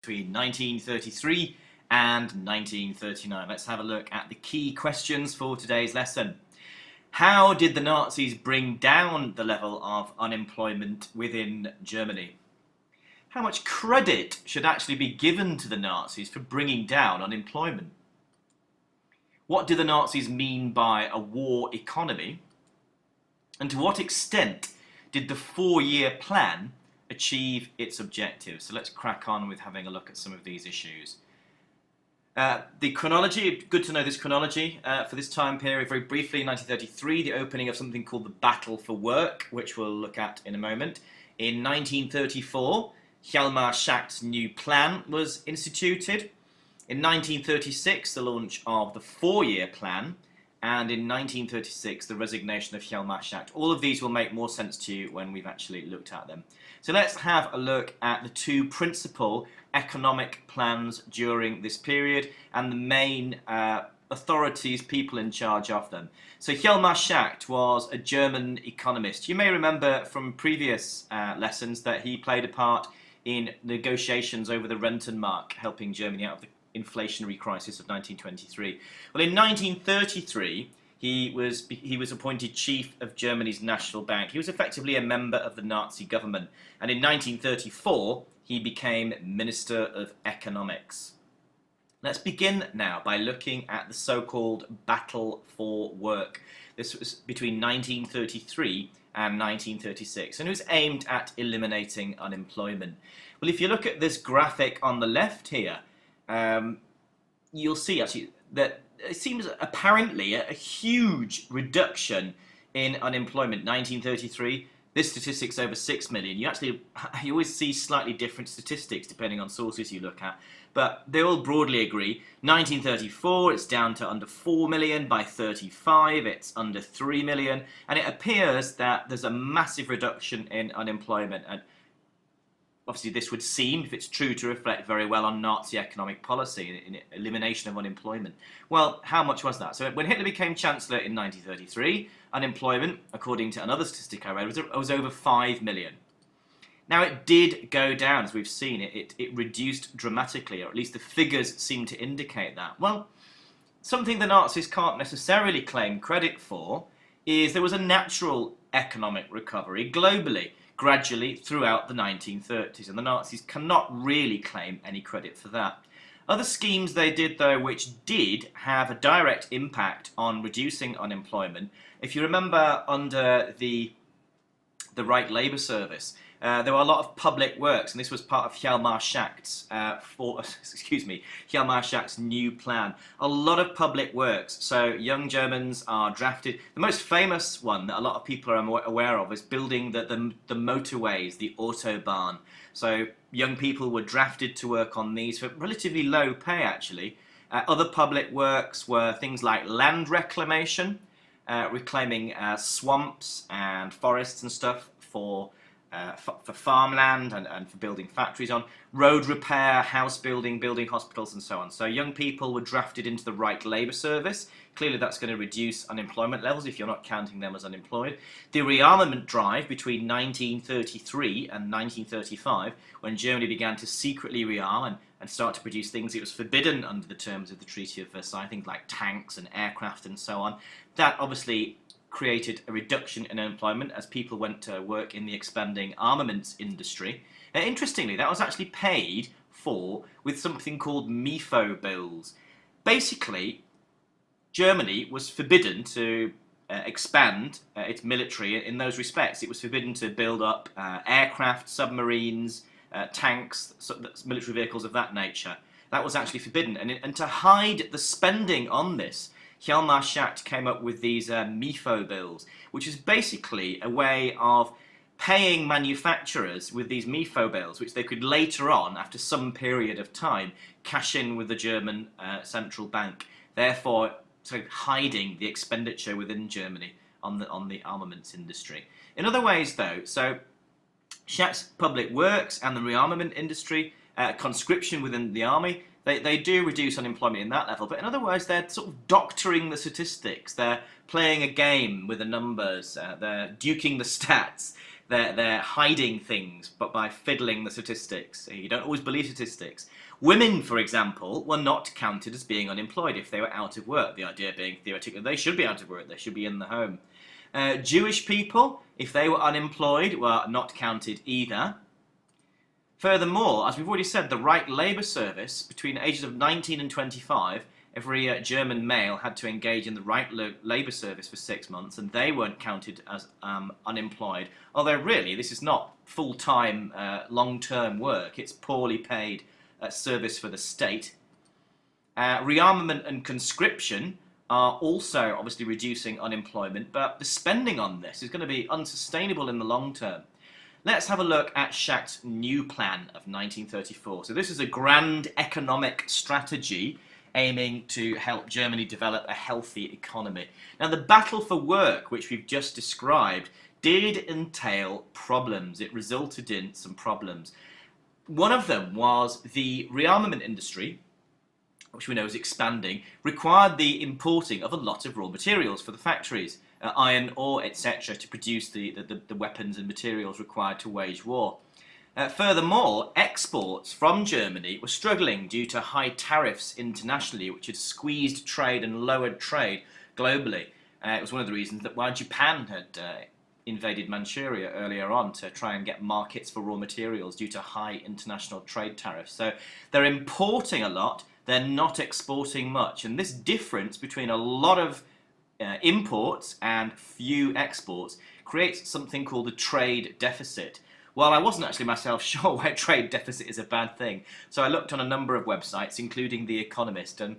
between 1933 and 1939. Let's have a look at the key questions for today's lesson. How did the Nazis bring down the level of unemployment within Germany? How much credit should actually be given to the Nazis for bringing down unemployment? What do the Nazis mean by a war economy? And to what extent did the Four-Year Plan achieve its objectives? So let's crack on with having a look at some of these issues. The chronology, good to know this chronology for this time period. Very briefly, 1933, the opening of something called the Battle for Work, which we'll look at in a moment. In 1934, Hjalmar Schacht's new plan was instituted. In 1936, the launch of the Four-Year Plan. And in 1936, the resignation of Hjalmar Schacht. All of these will make more sense to you when we've actually looked at them. So let's have a look at the two principal economic plans during this period and the main authorities, people in charge of them. So Hjalmar Schacht was a German economist. You may remember from previous lessons that he played a part in negotiations over the Rentenmark, helping Germany out of the inflationary crisis of 1923. Well, in 1933, he was appointed chief of Germany's National Bank. He was effectively a member of the Nazi government. And in 1934, he became Minister of Economics. Let's begin now by looking at the so-called Battle for Work. This was between 1933 and 1936, and it was aimed at eliminating unemployment. Well, if you look at this graphic on the left here, you'll see actually that it seems apparently a huge reduction in unemployment. 1933, this statistic's over 6 million. You always see slightly different statistics depending on sources you look at, but they all broadly agree. 1934, it's down to under 4 million. By 35, it's under 3 million, and it appears that there's a massive reduction in unemployment. And obviously, this would seem, if it's true, to reflect very well on Nazi economic policy in elimination of unemployment. Well, how much was that? So when Hitler became Chancellor in 1933, unemployment, according to another statistic I read, was over 5 million. Now, it did go down, as we've seen. It reduced dramatically, or at least the figures seem to indicate that. Well, something the Nazis can't necessarily claim credit for is there was a natural economic recovery globally, gradually throughout the 1930s, and the Nazis cannot really claim any credit for that. Other schemes they did, though, which did have a direct impact on reducing unemployment. If you remember, under the Reich Labour Service, there were a lot of public works, and this was part of Hjalmar Schacht's Hjalmar Schacht's new plan. A lot of public works. So young Germans are drafted. The most famous one that a lot of people are aware of is building the motorways, the Autobahn. So young people were drafted to work on these for relatively low pay, actually. Other public works were things like land reclamation, reclaiming swamps and forests and stuff for farmland and for building factories on, road repair, house building, building hospitals and so on. So young people were drafted into the Reich Labour Service. Clearly that's going to reduce unemployment levels if you're not counting them as unemployed. The rearmament drive between 1933 and 1935, when Germany began to secretly rearm and start to produce things it was forbidden under the terms of the Treaty of Versailles, things like tanks and aircraft and so on. That obviously created a reduction in unemployment as people went to work in the expanding armaments industry. Interestingly, that was actually paid for with something called MIFO bills. Basically, Germany was forbidden to expand its military in those respects. It was forbidden to build up aircraft, submarines, tanks, military vehicles of that nature. That was actually forbidden. And to hide the spending on this, Hjalmar Schacht came up with these MIFO bills, which is basically a way of paying manufacturers with these MIFO bills, which they could later on, after some period of time, cash in with the German central bank, therefore sort of hiding the expenditure within Germany on the armaments industry. In other ways, though, so Schacht's public works and the rearmament industry, conscription within the army, they do reduce unemployment in that level, but in other words, they're sort of doctoring the statistics. They're playing a game with the numbers. They're duking the stats. they're hiding things, but by fiddling the statistics. You don't always believe statistics. Women, for example, were not counted as being unemployed if they were out of work. The idea being, theoretically, they should be out of work. They should be in the home. Jewish people, if they were unemployed, were not counted either. Furthermore, as we've already said, the right labour service, between the ages of 19 and 25, every German male had to engage in the right labour service for 6 months, and they weren't counted as unemployed. Although really, this is not full-time, long-term work. It's poorly paid service for the state. Rearmament and conscription are also obviously reducing unemployment, but the spending on this is going to be unsustainable in the long term. Let's have a look at Schacht's new plan of 1934. So this is a grand economic strategy aiming to help Germany develop a healthy economy. Now, the battle for work, which we've just described, did entail problems. It resulted in some problems. One of them was the rearmament industry, which we know is expanding, required the importing of a lot of raw materials for the factories, iron ore, etc., to produce the weapons and materials required to wage war. Furthermore, exports from Germany were struggling due to high tariffs internationally, which had squeezed trade and lowered trade globally. It was one of the reasons that why Japan had invaded Manchuria earlier on, to try and get markets for raw materials due to high international trade tariffs. So they're importing a lot, they're not exporting much, and this difference between a lot of imports and few exports creates something called a trade deficit. Well, I wasn't actually myself sure why trade deficit is a bad thing, so I looked on a number of websites, including The Economist, and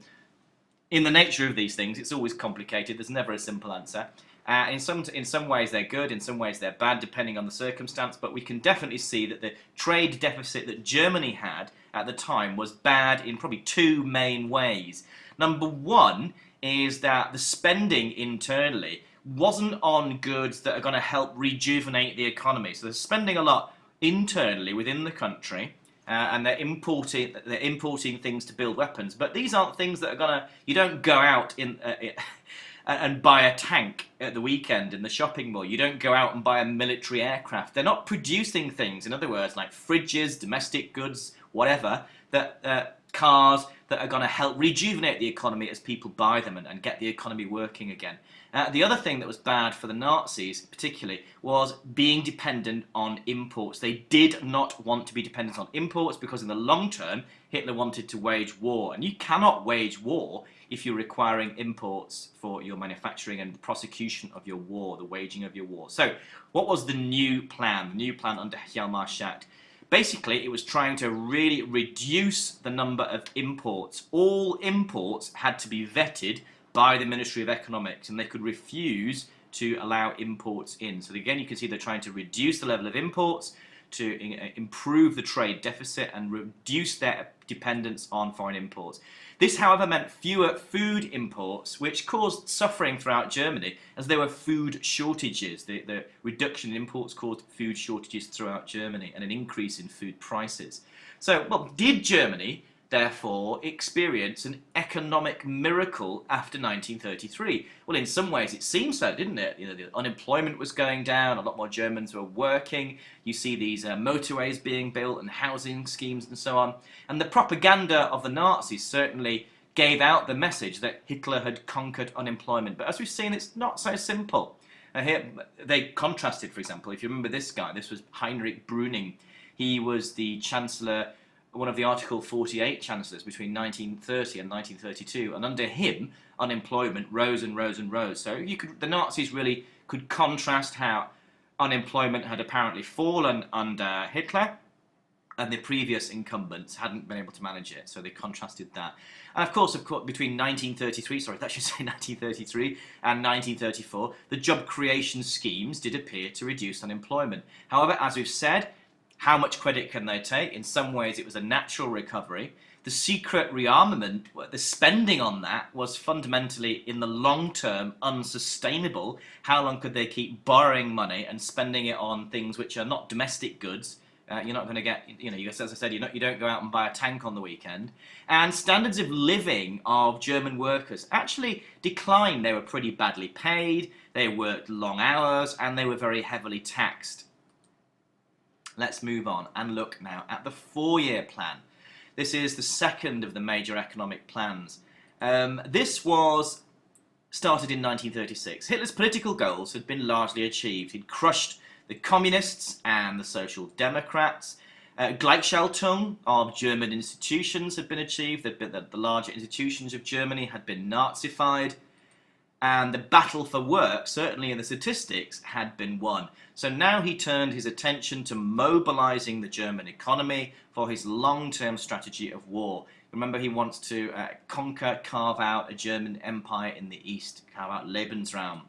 in the nature of these things, it's always complicated. There's never a simple answer. In some ways they're good, in some ways they're bad, depending on the circumstance, but we can definitely see that the trade deficit that Germany had at the time was bad in probably two main ways. Number one is that the spending internally wasn't on goods that are going to help rejuvenate the economy. So they're spending a lot internally within the country, and they're importing things to build weapons. But these aren't things that are going to, you don't go out and buy a tank at the weekend in the shopping mall. You don't go out and buy a military aircraft. They're not producing things, in other words, like fridges, domestic goods, whatever, cars that are going to help rejuvenate the economy as people buy them and get the economy working again. The other thing that was bad for the Nazis, particularly, was being dependent on imports. They did not want to be dependent on imports because in the long term, Hitler wanted to wage war. And you cannot wage war if you're requiring imports for your manufacturing and the prosecution of your war, the waging of your war. So, what was the new plan? The new plan under Hjalmar Schacht? Basically, it was trying to really reduce the number of imports. All imports had to be vetted by the Ministry of Economics, and they could refuse to allow imports in. So again, you can see they're trying to reduce the level of imports, to improve the trade deficit and reduce their dependence on foreign imports. This, however, meant fewer food imports, which caused suffering throughout Germany, as there were food shortages. The reduction in imports caused food shortages throughout Germany and an increase in food prices. So, well, did Germany therefore experience an economic miracle after 1933? Well, in some ways it seems so, didn't it? You know, the unemployment was going down, a lot more Germans were working, you see these motorways being built and housing schemes and so on. And the propaganda of the Nazis certainly gave out the message that Hitler had conquered unemployment. But as we've seen, it's not so simple. Here they contrasted, for example, if you remember this guy, this was Heinrich Brüning. He was the Chancellor, one of the Article 48 chancellors between 1930 and 1932, and under him, unemployment rose and rose and rose. So the Nazis really could contrast how unemployment had apparently fallen under Hitler, and the previous incumbents hadn't been able to manage it, so they contrasted that. And of course, between 1933 and 1934, the job creation schemes did appear to reduce unemployment. However, as we've said, how much credit can they take? In some ways, it was a natural recovery. The secret rearmament, the spending on that was fundamentally, in the long term, unsustainable. How long could they keep borrowing money and spending it on things which are not domestic goods? You're not going to get, as I said, you don't go out and buy a tank on the weekend. And standards of living of German workers actually declined. They were pretty badly paid, they worked long hours, and they were very heavily taxed. Let's move on and look now at the four-year plan. This is the second of the major economic plans. This was started in 1936. Hitler's political goals had been largely achieved. He'd crushed the communists and the social democrats. Gleichschaltung of German institutions had been achieved. The larger institutions of Germany had been Nazified. And the battle for work, certainly in the statistics, had been won. So now he turned his attention to mobilizing the German economy for his long-term strategy of war. Remember, he wants to carve out a German empire in the east, carve out Lebensraum.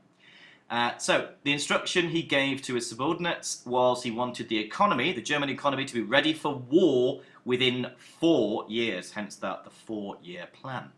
So the instruction he gave to his subordinates was he wanted the economy, the German economy, to be ready for war within 4 years, hence the four-year plan.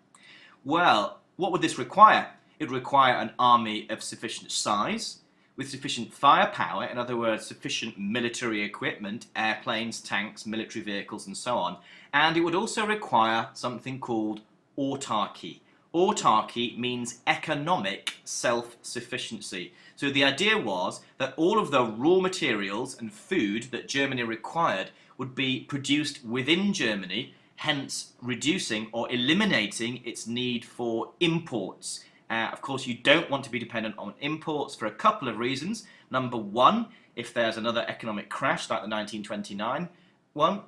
Well, what would this require? It would require an army of sufficient size, with sufficient firepower, in other words, sufficient military equipment, airplanes, tanks, military vehicles, and so on. And it would also require something called autarky. Autarky means economic self-sufficiency. So the idea was that all of the raw materials and food that Germany required would be produced within Germany, hence reducing or eliminating its need for imports. Of course, you don't want to be dependent on imports for a couple of reasons. Number one, if there's another economic crash like the 1929 one,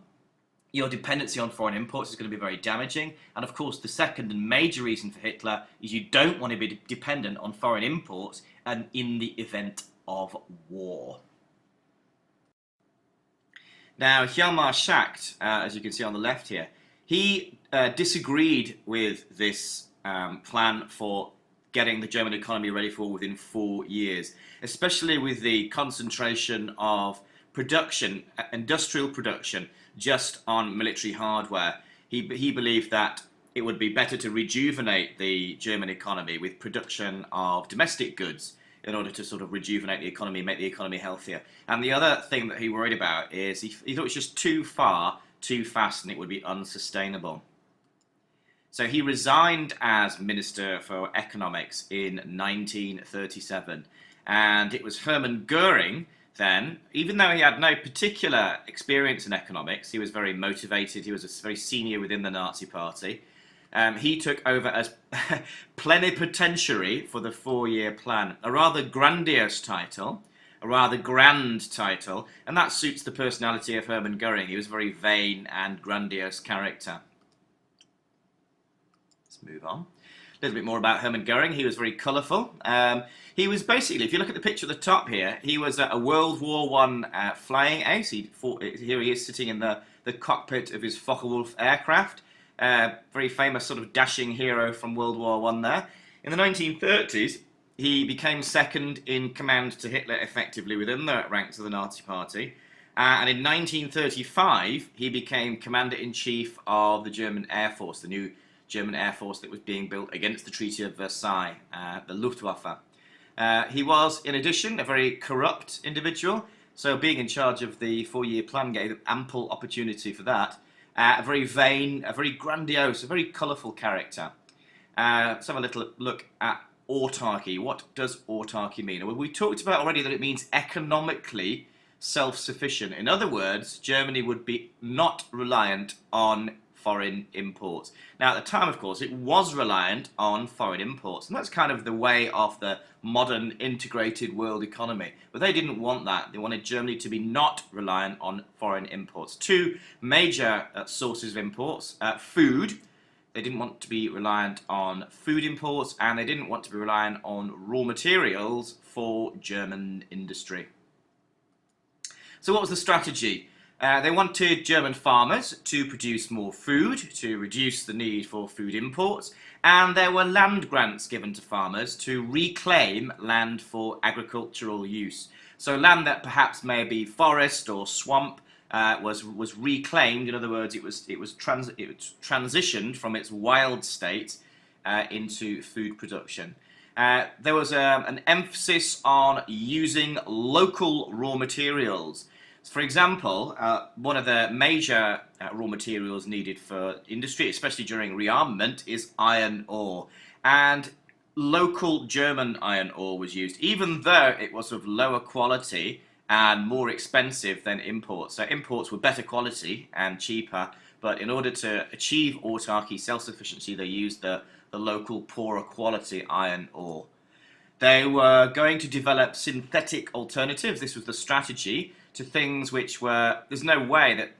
your dependency on foreign imports is going to be very damaging. And of course, the second and major reason for Hitler is you don't want to be dependent on foreign imports and in the event of war. Now, Hjalmar Schacht, as you can see on the left here, he disagreed with this plan for getting the German economy ready for within 4 years, especially with the concentration of production, industrial production, just on military hardware. He believed that it would be better to rejuvenate the German economy with production of domestic goods in order to sort of rejuvenate the economy, make the economy healthier. And the other thing that he worried about is he thought it was just too far, too fast, and it would be unsustainable. So he resigned as Minister for Economics in 1937, and it was Hermann Goering then, even though he had no particular experience in economics, he was very motivated, he was very senior within the Nazi Party, he took over as plenipotentiary for the four-year plan, a rather grandiose title, a rather grand title, and that suits the personality of Hermann Goering. He was a very vain and grandiose character. Move on. A little bit more about Hermann Goering. He was very colourful. He was basically, if you look at the picture at the top here, he was a World War I flying ace. Here he is sitting in the cockpit of his Focke-Wulf aircraft. Very famous sort of dashing hero from World War I there. In the 1930s, he became second in command to Hitler effectively within the ranks of the Nazi Party. And in 1935, he became Commander-in-Chief of the German Air Force, the new German Air Force that was being built against the Treaty of Versailles, the Luftwaffe. He was, in addition, a very corrupt individual, so being in charge of the four-year plan gave him ample opportunity for that. A very vain, a very grandiose, a very colourful character. Let's have a little look at autarky. What does autarky mean? Well, we talked about already that it means economically self-sufficient. In other words, Germany would be not reliant on foreign imports. Now, at the time, of course, it was reliant on foreign imports, and that's kind of the way of the modern integrated world economy. But they didn't want that. They wanted Germany to be not reliant on foreign imports. Two major sources of imports: food. They didn't want to be reliant on food imports, and they didn't want to be reliant on raw materials for German industry. So what was the strategy? They wanted German farmers to produce more food, to reduce the need for food imports, and there were land grants given to farmers to reclaim land for agricultural use. So land that perhaps may be forest or swamp was reclaimed. In other words, it was transitioned from its wild state into food production. There was an emphasis on using local raw materials. For example, one of the major raw materials needed for industry, especially during rearmament, is iron ore. And local German iron ore was used, even though it was of lower quality and more expensive than imports. So imports were better quality and cheaper, but in order to achieve autarky, self-sufficiency, they used the local poorer quality iron ore. They were going to develop synthetic alternatives. This was the strategy to things which were, there's no way that,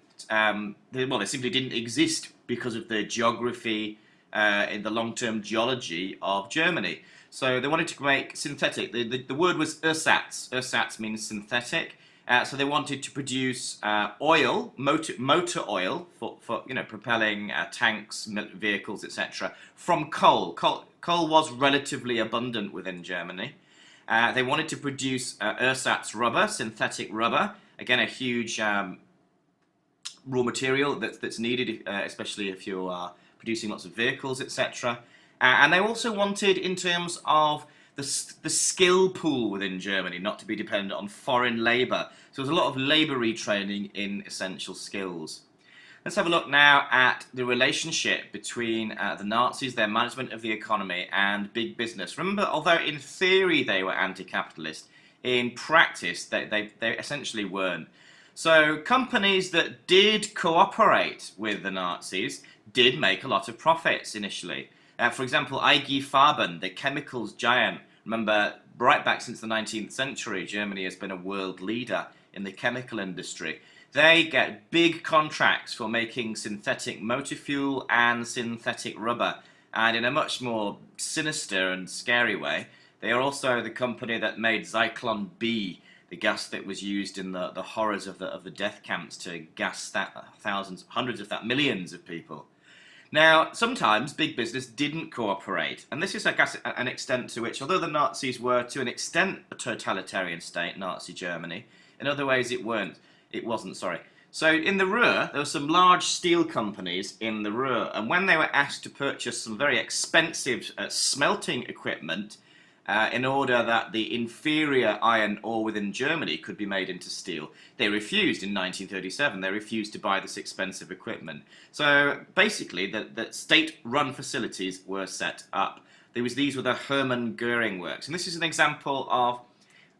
they simply didn't exist because of the geography in the long-term geology of Germany. So they wanted to make synthetic. The word was ersatz. Ersatz means synthetic. So they wanted to produce oil, motor oil for propelling tanks, vehicles, etc. from coal. Coal was relatively abundant within Germany. They wanted to produce ersatz rubber, synthetic rubber. Again, a huge raw material that's needed, especially if you are producing lots of vehicles, etc. And they also wanted, in terms of the skill pool within Germany, not to be dependent on foreign labour. So there's a lot of labour retraining in essential skills. Let's have a look now at the relationship between the Nazis, their management of the economy, and big business. Remember, although in theory they were anti-capitalist, in practice they essentially weren't. So companies that did cooperate with the Nazis did make a lot of profits initially. For example, IG Farben, the chemicals giant. Remember, right back since the 19th century, Germany has been a world leader in the chemical industry. They get big contracts for making synthetic motor fuel and synthetic rubber. And in a much more sinister and scary way, they are also the company that made Zyklon B, the gas that was used in the horrors of the death camps to gas thousands, hundreds of millions of people. Now, sometimes big business didn't cooperate, and this is, I guess, an extent to which, although the Nazis were to an extent a totalitarian state, Nazi Germany, in other ways it wasn't. So in the Ruhr, there were some large steel companies in the Ruhr, and when they were asked to purchase some very expensive smelting equipment in order that the inferior iron ore within Germany could be made into steel, they refused in 1937. They refused to buy this expensive equipment. So basically, the state-run facilities were set up. These were the Hermann Goering works, and this is an example of,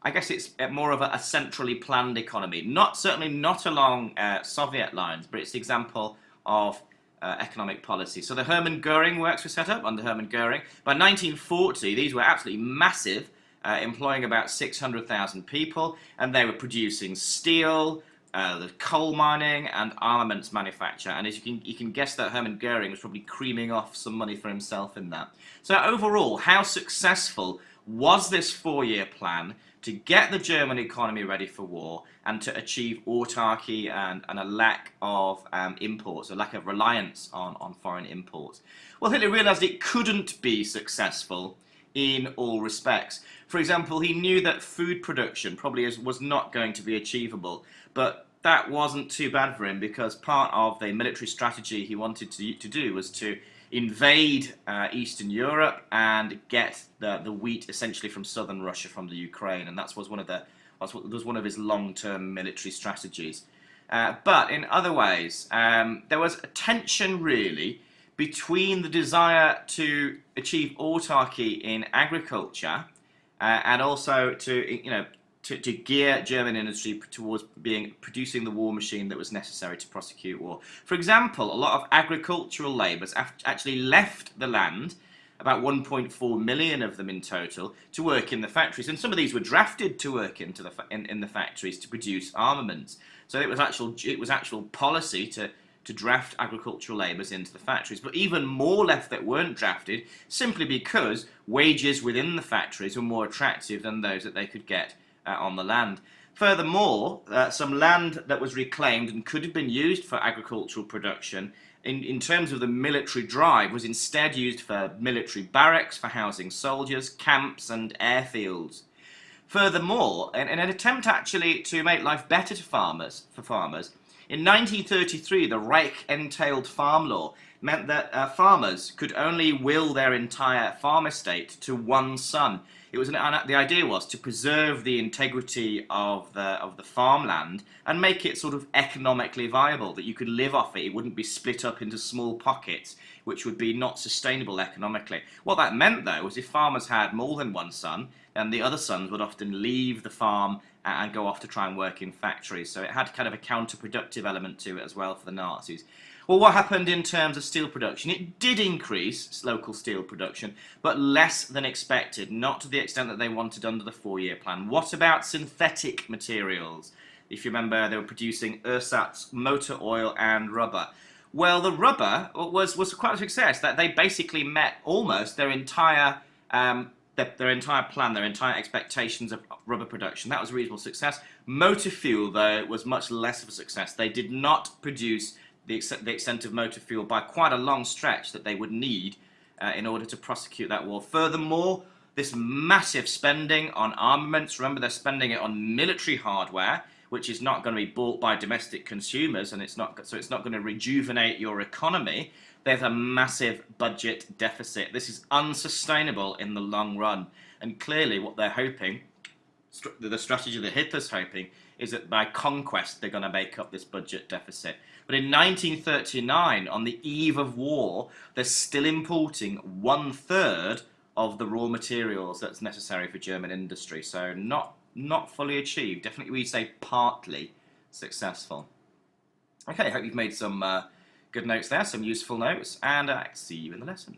I guess it's more of a centrally planned economy. Certainly not along Soviet lines, but it's the example of economic policy. So the Hermann Goering works were set up under Hermann Goering. By 1940, these were absolutely massive, employing about 600,000 people, and they were producing steel, the coal mining, and armaments manufacture. And as you can guess that Hermann Goering was probably creaming off some money for himself in that. So overall, how successful was this four-year plan to get the German economy ready for war and to achieve autarky and a lack of imports, a lack of reliance on foreign imports? Well, Hitler realised it couldn't be successful in all respects. For example, he knew that food production probably was not going to be achievable, but that wasn't too bad for him, because part of the military strategy he wanted to do was to invade Eastern Europe and get the wheat essentially from southern Russia, from the Ukraine, and that was one of his long-term military strategies. But in other ways, there was a tension really between the desire to achieve autarky in agriculture and also to gear German industry towards producing the war machine that was necessary to prosecute war. For example, a lot of agricultural labourers actually left the land, about 1.4 million of them in total, to work in the factories, and some of these were drafted to work in the factories to produce armaments. So it was actual policy to draft agricultural labourers into the factories, but even more left that weren't drafted, simply because wages within the factories were more attractive than those that they could get on the land. Furthermore, some land that was reclaimed and could have been used for agricultural production in terms of the military drive was instead used for military barracks, for housing soldiers, camps and airfields. Furthermore, in an attempt actually to make life better for farmers, in 1933 the Reich-entailed farm law meant that farmers could only will their entire farm estate to one son. The idea was to preserve the integrity of the farmland and make it sort of economically viable, that you could live off it. It wouldn't be split up into small pockets, which would be not sustainable economically. What that meant, though, was if farmers had more than one son, then the other sons would often leave the farm and go off to try and work in factories. So it had kind of a counterproductive element to it as well for the Nazis. Well, what happened in terms of steel production? It did increase local steel production, but less than expected, not to the extent that they wanted under the Four-Year Plan. What about synthetic materials? If you remember, they were producing ersatz, motor oil and rubber. Well, the rubber was quite a success. That they basically met almost their entire plan, their entire expectations of rubber production. That was a reasonable success. Motor fuel, though, was much less of a success. They did not produce the extent of motor fuel by quite a long stretch that they would need in order to prosecute that war. Furthermore, this massive spending on armaments, remember they're spending it on military hardware, which is not going to be bought by domestic consumers, and it's not going to rejuvenate your economy. There's a massive budget deficit. This is unsustainable in the long run, and clearly what they're hoping, the strategy that Hitler's hoping, is that by conquest they're going to make up this budget deficit. But in 1939, on the eve of war, they're still importing 1/3 of the raw materials that's necessary for German industry. So not fully achieved. Definitely, we'd say partly successful. Okay, I hope you've made some good notes there, some useful notes, and see you in the lesson.